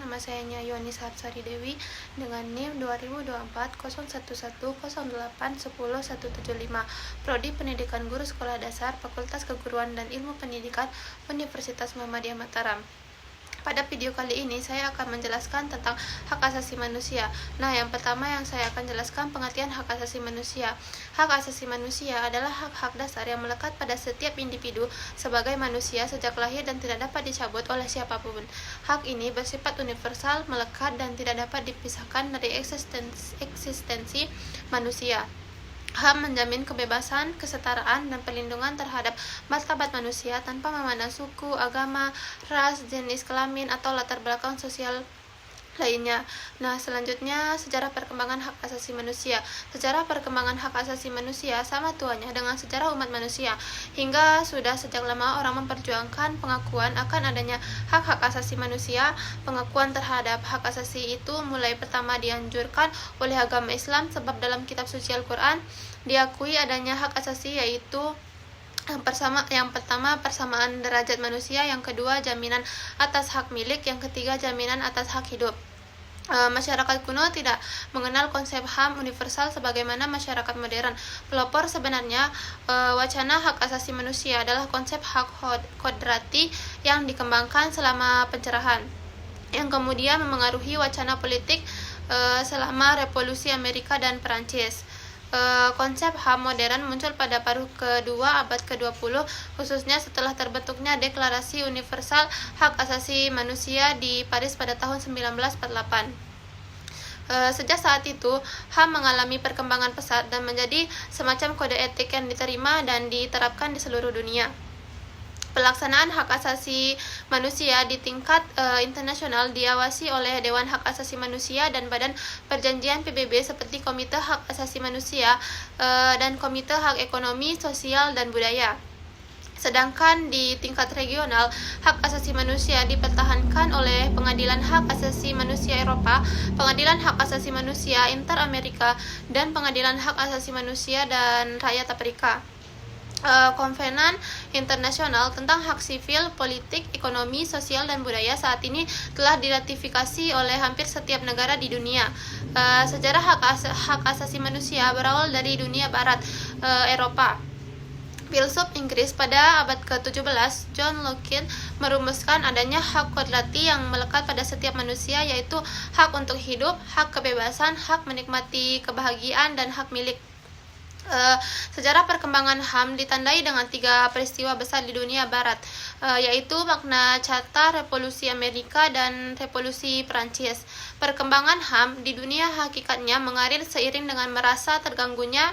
Nama saya Yoni Sarsari Dewi dengan NIM 2024 0110810175. Prodi Pendidikan Guru Sekolah Dasar, Fakultas Keguruan dan Ilmu Pendidikan, Universitas Muhammadiyah Mataram. Pada video kali ini saya akan menjelaskan tentang hak asasi manusia. Nah, yang pertama yang saya akan jelaskan pengertian hak asasi manusia. Hak asasi manusia adalah hak-hak dasar yang melekat pada setiap individu sebagai manusia sejak lahir dan tidak dapat dicabut oleh siapapun. Hak ini bersifat universal, melekat, dan tidak dapat dipisahkan dari eksistensi manusia. HAM menjamin kebebasan, kesetaraan, dan perlindungan terhadap martabat manusia tanpa memandang suku, agama, ras, jenis kelamin, atau latar belakang sosial lainnya. Nah, selanjutnya sejarah perkembangan hak asasi manusia. Sejarah perkembangan hak asasi manusia sama tuanya dengan sejarah umat manusia. Hingga sudah sejak lama orang memperjuangkan pengakuan akan adanya hak-hak asasi manusia. Pengakuan terhadap hak asasi itu mulai pertama dianjurkan oleh agama Islam sebab dalam kitab suci Al-Quran diakui adanya hak asasi, yaitu yang pertama persamaan derajat manusia, yang kedua jaminan atas hak milik, yang ketiga jaminan atas hak hidup. Masyarakat kuno tidak mengenal konsep HAM universal sebagaimana masyarakat modern. Pelopor sebenarnya wacana hak asasi manusia adalah konsep hak kodrati yang dikembangkan selama pencerahan, yang kemudian memengaruhi wacana politik selama revolusi Amerika dan Perancis. Konsep HAM modern muncul pada paruh kedua abad ke-20, khususnya setelah terbentuknya Deklarasi Universal Hak Asasi Manusia di Paris pada tahun 1948. Sejak saat itu, HAM mengalami perkembangan pesat dan menjadi semacam kode etik yang diterima dan diterapkan di seluruh dunia. Pelaksanaan hak asasi manusia di tingkat internasional diawasi oleh Dewan Hak Asasi Manusia dan Badan Perjanjian PBB seperti Komite Hak Asasi Manusia dan Komite Hak Ekonomi, Sosial, dan Budaya. Sedangkan di tingkat regional, hak asasi manusia dipertahankan oleh Pengadilan Hak Asasi Manusia Eropa, Pengadilan Hak Asasi Manusia Inter-Amerika, dan Pengadilan Hak Asasi Manusia dan Rakyat Afrika. Konvenan Internasional tentang Hak Sivil, Politik, Ekonomi, Sosial, dan Budaya saat ini telah diratifikasi oleh hampir setiap negara di dunia. Sejarah hak asasi manusia berawal dari dunia barat, Eropa. Filsuf Inggris pada abad ke-17, John Locke, merumuskan adanya hak kodrati yang melekat pada setiap manusia, yaitu hak untuk hidup, hak kebebasan, hak menikmati kebahagiaan, dan hak milik. Sejarah perkembangan HAM ditandai dengan 3 peristiwa besar di dunia barat, yaitu Magna Carta, Revolusi Amerika, dan Revolusi Perancis. Perkembangan HAM di dunia hakikatnya mengalir seiring dengan merasa terganggunya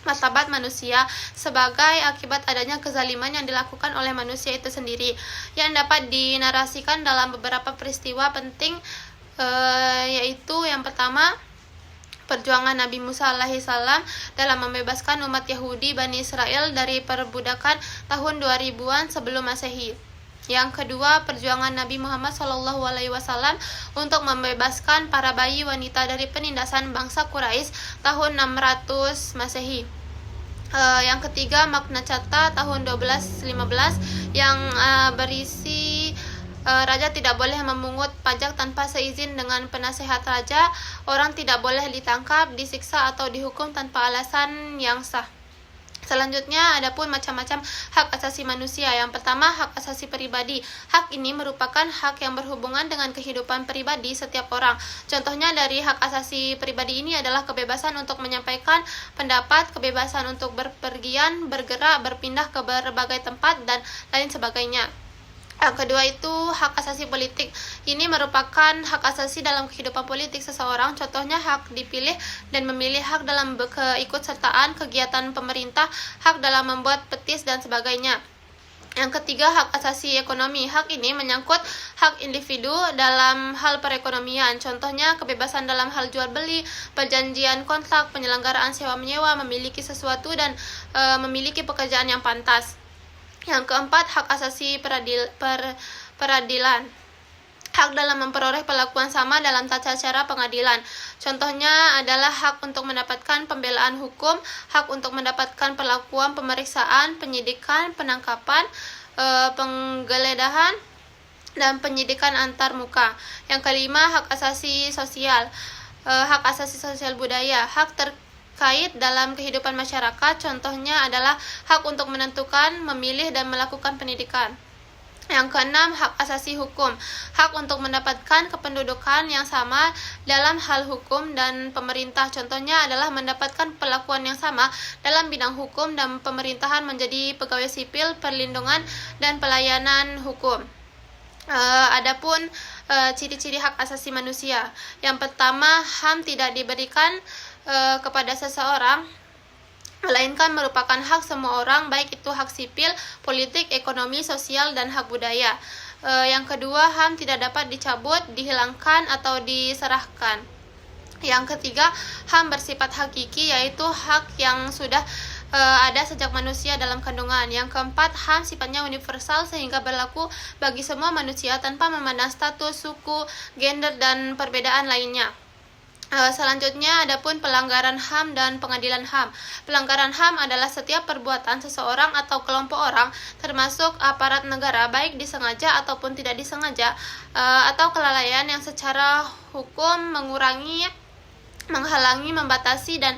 martabat manusia sebagai akibat adanya kezaliman yang dilakukan oleh manusia itu sendiri, yang dapat dinarasikan dalam beberapa peristiwa penting, yaitu yang pertama, perjuangan Nabi Musa alaihissalam dalam membebaskan umat Yahudi Bani Israel dari perbudakan tahun 2000-an sebelum Masehi. Yang kedua, perjuangan Nabi Muhammad SAW untuk membebaskan para bayi wanita dari penindasan bangsa Quraisy tahun 600 Masehi. Yang ketiga, Magna Carta tahun 1215 yang berisi raja tidak boleh memungut pajak tanpa seizin dengan penasehat raja, orang tidak boleh ditangkap, disiksa, atau dihukum tanpa alasan yang sah. Selanjutnya, adapun macam-macam hak asasi manusia. Yang pertama, hak asasi pribadi. Hak ini merupakan hak yang berhubungan dengan kehidupan pribadi setiap orang. Contohnya dari hak asasi pribadi ini adalah kebebasan untuk menyampaikan pendapat, kebebasan untuk berpergian, bergerak, berpindah ke berbagai tempat, dan lain sebagainya. Yang kedua itu hak asasi politik. Ini merupakan hak asasi dalam kehidupan politik seseorang. Contohnya hak dipilih dan memilih, hak dalam keikutsertaan kegiatan pemerintah, hak dalam membuat petis, dan sebagainya. Yang ketiga, hak asasi ekonomi. Hak ini menyangkut hak individu dalam hal perekonomian. Contohnya kebebasan dalam hal jual beli, perjanjian kontrak, penyelenggaraan sewa menyewa, memiliki sesuatu, dan memiliki pekerjaan yang pantas. Yang keempat, hak asasi peradilan. Hak dalam memperoleh perlakuan sama dalam tata cara pengadilan. Contohnya adalah hak untuk mendapatkan pembelaan hukum, hak untuk mendapatkan perlakuan pemeriksaan, penyidikan, penangkapan, penggeledahan, dan pendidikan antarmuka. Yang kelima, hak asasi sosial. Hak asasi sosial budaya, hak terkait dalam kehidupan masyarakat, contohnya adalah hak untuk menentukan, memilih, dan melakukan pendidikan. Yang keenam, hak asasi hukum, hak untuk mendapatkan kependudukan yang sama dalam hal hukum dan pemerintah, contohnya adalah mendapatkan perlakuan yang sama dalam bidang hukum dan pemerintahan, menjadi pegawai sipil, perlindungan, dan pelayanan hukum. Adapun ciri-ciri hak asasi manusia. Yang pertama, HAM tidak diberikan kepada seseorang, melainkan merupakan hak semua orang, baik itu hak sipil, politik, ekonomi, sosial, dan hak budaya. Yang kedua, HAM tidak dapat dicabut, dihilangkan, atau diserahkan. Yang ketiga, HAM bersifat hakiki, yaitu hak yang sudah ada sejak manusia dalam kandungan. Yang keempat, HAM sifatnya universal sehingga berlaku bagi semua manusia tanpa memandang status, suku, gender, dan perbedaan lainnya. Selanjutnya, adapun pelanggaran HAM dan pengadilan HAM. Pelanggaran HAM adalah setiap perbuatan seseorang atau kelompok orang, termasuk aparat negara, baik disengaja ataupun tidak disengaja, atau kelalaian yang secara hukum mengurangi, menghalangi, membatasi, dan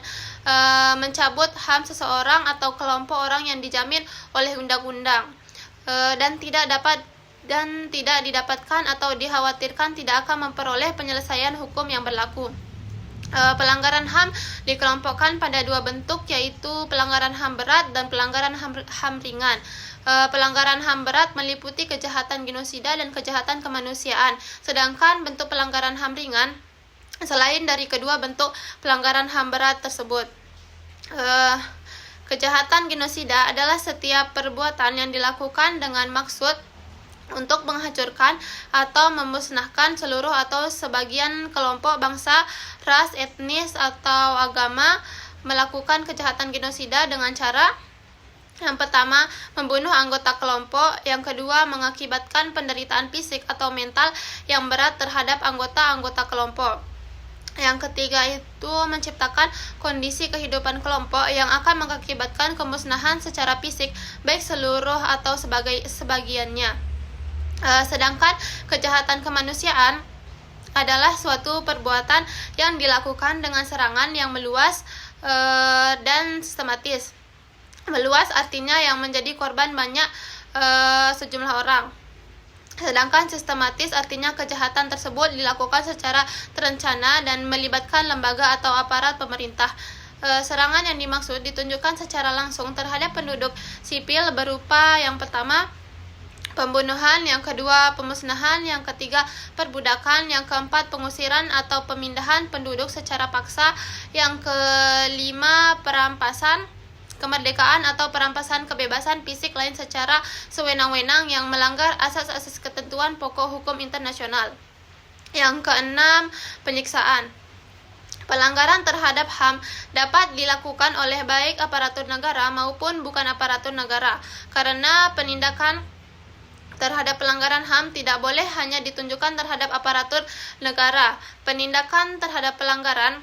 mencabut HAM seseorang atau kelompok orang yang dijamin oleh undang-undang, dan tidak didapatkan atau dikhawatirkan tidak akan memperoleh penyelesaian hukum yang berlaku. Pelanggaran HAM dikelompokkan pada dua bentuk, yaitu pelanggaran HAM berat dan pelanggaran HAM ringan. Pelanggaran HAM berat meliputi kejahatan genosida dan kejahatan kemanusiaan, sedangkan bentuk pelanggaran HAM ringan selain dari kedua bentuk pelanggaran HAM berat tersebut. Kejahatan genosida adalah setiap perbuatan yang dilakukan dengan maksud untuk menghancurkan atau memusnahkan seluruh atau sebagian kelompok, bangsa, ras, etnis, atau agama. Melakukan kejahatan genosida dengan cara yang pertama, membunuh anggota kelompok. Yang kedua, mengakibatkan penderitaan fisik atau mental yang berat terhadap anggota-anggota kelompok. Yang ketiga itu menciptakan kondisi kehidupan kelompok yang akan mengakibatkan kemusnahan secara fisik, baik seluruh atau sebagiannya. Sedangkan kejahatan kemanusiaan adalah suatu perbuatan yang dilakukan dengan serangan yang meluas dan sistematis. Meluas artinya yang menjadi korban banyak sejumlah orang. Sedangkan sistematis artinya kejahatan tersebut dilakukan secara terencana dan melibatkan lembaga atau aparat pemerintah. Serangan yang dimaksud ditunjukkan secara langsung terhadap penduduk sipil berupa yang pertama, pembunuhan, yang kedua pemusnahan, yang ketiga perbudakan, yang keempat pengusiran atau pemindahan penduduk secara paksa, yang kelima perampasan kemerdekaan atau perampasan kebebasan fisik lain secara sewenang-wenang yang melanggar asas-asas ketentuan pokok hukum internasional. Yang keenam, penyiksaan. Pelanggaran terhadap HAM dapat dilakukan oleh baik aparatur negara maupun bukan aparatur negara, karena penindakan terhadap pelanggaran HAM tidak boleh hanya ditunjukkan terhadap aparatur negara. Penindakan terhadap pelanggaran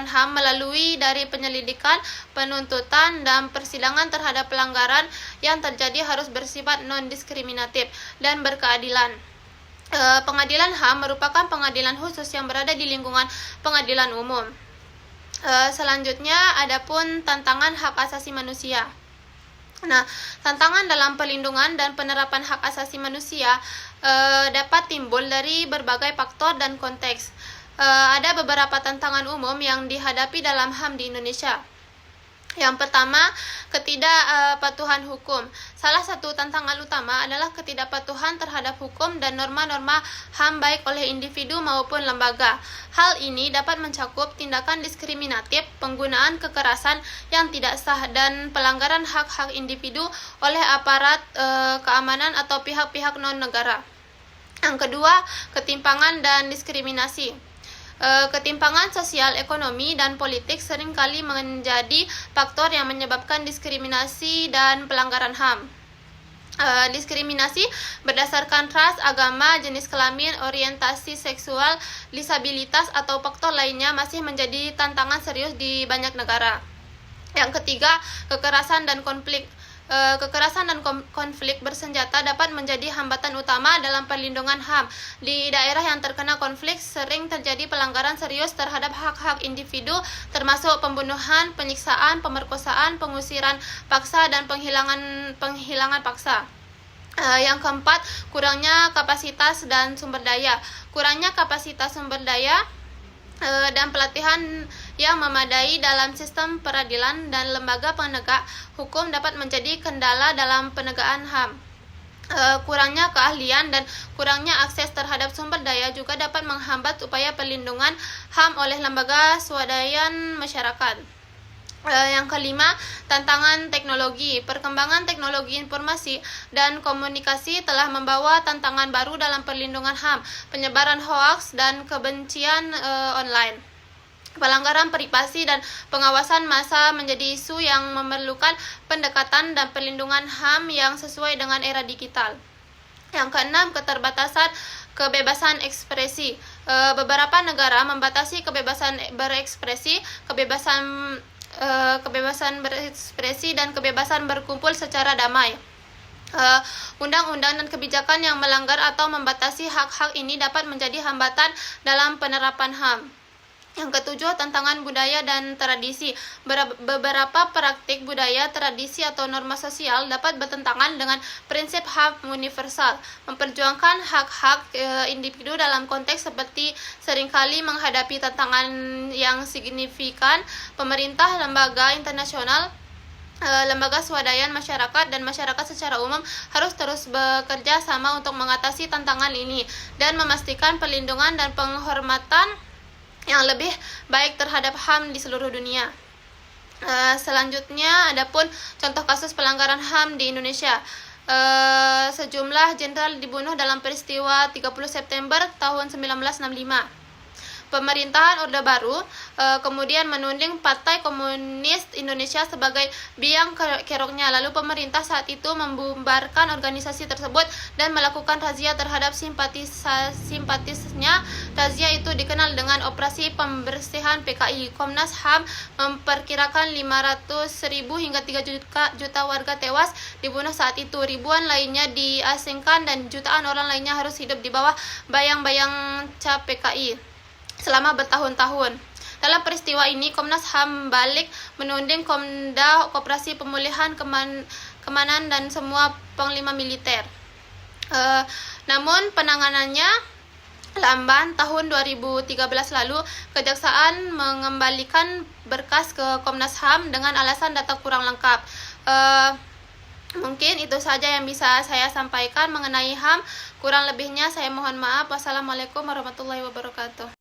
HAM melalui dari penyelidikan, penuntutan, dan persidangan terhadap pelanggaran yang terjadi harus bersifat non-diskriminatif dan berkeadilan. Pengadilan HAM merupakan pengadilan khusus yang berada di lingkungan pengadilan umum. Selanjutnya, adapun tantangan hak asasi manusia. Nah, tantangan dalam pelindungan dan penerapan hak asasi manusia dapat timbul dari berbagai faktor dan konteks. Ada beberapa tantangan umum yang dihadapi dalam HAM di Indonesia. Yang pertama, ketidakpatuhan hukum. Salah satu tantangan utama adalah ketidakpatuhan terhadap hukum dan norma-norma HAM baik oleh individu maupun lembaga. Hal ini dapat mencakup tindakan diskriminatif, penggunaan kekerasan yang tidak sah, dan pelanggaran hak-hak individu oleh aparat keamanan atau pihak-pihak non-negara. Yang kedua, ketimpangan dan diskriminasi. Ketimpangan sosial, ekonomi, dan politik seringkali menjadi faktor yang menyebabkan diskriminasi dan pelanggaran HAM. Diskriminasi berdasarkan ras, agama, jenis kelamin, orientasi seksual, disabilitas, atau faktor lainnya masih menjadi tantangan serius di banyak negara. Yang ketiga, kekerasan dan konflik. Kekerasan dan konflik bersenjata dapat menjadi hambatan utama dalam perlindungan HAM. Di daerah yang terkena konflik sering terjadi pelanggaran serius terhadap hak-hak individu, termasuk pembunuhan, penyiksaan, pemerkosaan, pengusiran paksa, dan penghilangan paksa. Yang keempat, kurangnya kapasitas dan sumber daya. Kurangnya kapasitas sumber daya dan pelatihan yang memadai dalam sistem peradilan dan lembaga penegak hukum dapat menjadi kendala dalam penegakan HAM. Kurangnya keahlian dan kurangnya akses terhadap sumber daya juga dapat menghambat upaya perlindungan HAM oleh lembaga swadaya masyarakat. Yang kelima, tantangan teknologi. Perkembangan teknologi informasi dan komunikasi telah membawa tantangan baru dalam perlindungan HAM, penyebaran hoaks dan kebencian online. Pelanggaran privasi dan pengawasan massa menjadi isu yang memerlukan pendekatan dan perlindungan HAM yang sesuai dengan era digital. Yang keenam, keterbatasan kebebasan ekspresi. Beberapa negara membatasi kebebasan berekspresi, kebebasan berekspresi dan kebebasan berkumpul secara damai. Undang-undang dan kebijakan yang melanggar atau membatasi hak-hak ini dapat menjadi hambatan dalam penerapan HAM. Yang ketujuh, tantangan budaya dan tradisi. Beberapa praktik budaya, tradisi, atau norma sosial dapat bertentangan dengan prinsip HAM universal. Memperjuangkan hak-hak individu dalam konteks seperti seringkali menghadapi tantangan yang signifikan. Pemerintah, lembaga internasional, lembaga swadaya masyarakat, dan masyarakat secara umum harus terus bekerja sama untuk mengatasi tantangan ini dan memastikan perlindungan dan penghormatan yang lebih baik terhadap HAM di seluruh dunia. Selanjutnya, adapun contoh kasus pelanggaran HAM di Indonesia. Sejumlah jenderal dibunuh dalam peristiwa 30 September tahun 1965. Pemerintahan Orde Baru kemudian menuding Partai Komunis Indonesia sebagai biang keroknya. Lalu pemerintah saat itu membubarkan organisasi tersebut dan melakukan razia terhadap simpatisnya. Razia itu dikenal dengan Operasi Pembersihan PKI. Komnas HAM memperkirakan 500.000 hingga 3 juta warga tewas dibunuh saat itu. Ribuan lainnya diasingkan dan jutaan orang lainnya harus hidup di bawah bayang-bayang cap PKI selama bertahun-tahun. Dalam peristiwa ini, Komnas HAM balik menuding Komda, Koperasi Pemulihan Keamanan, dan semua panglima militer. Namun penanganannya lamban. Tahun 2013 lalu, Kejaksaan mengembalikan berkas ke Komnas HAM dengan alasan data kurang lengkap. Mungkin itu saja yang bisa saya sampaikan mengenai HAM. Kurang lebihnya saya mohon maaf. Wassalamualaikum warahmatullahi wabarakatuh.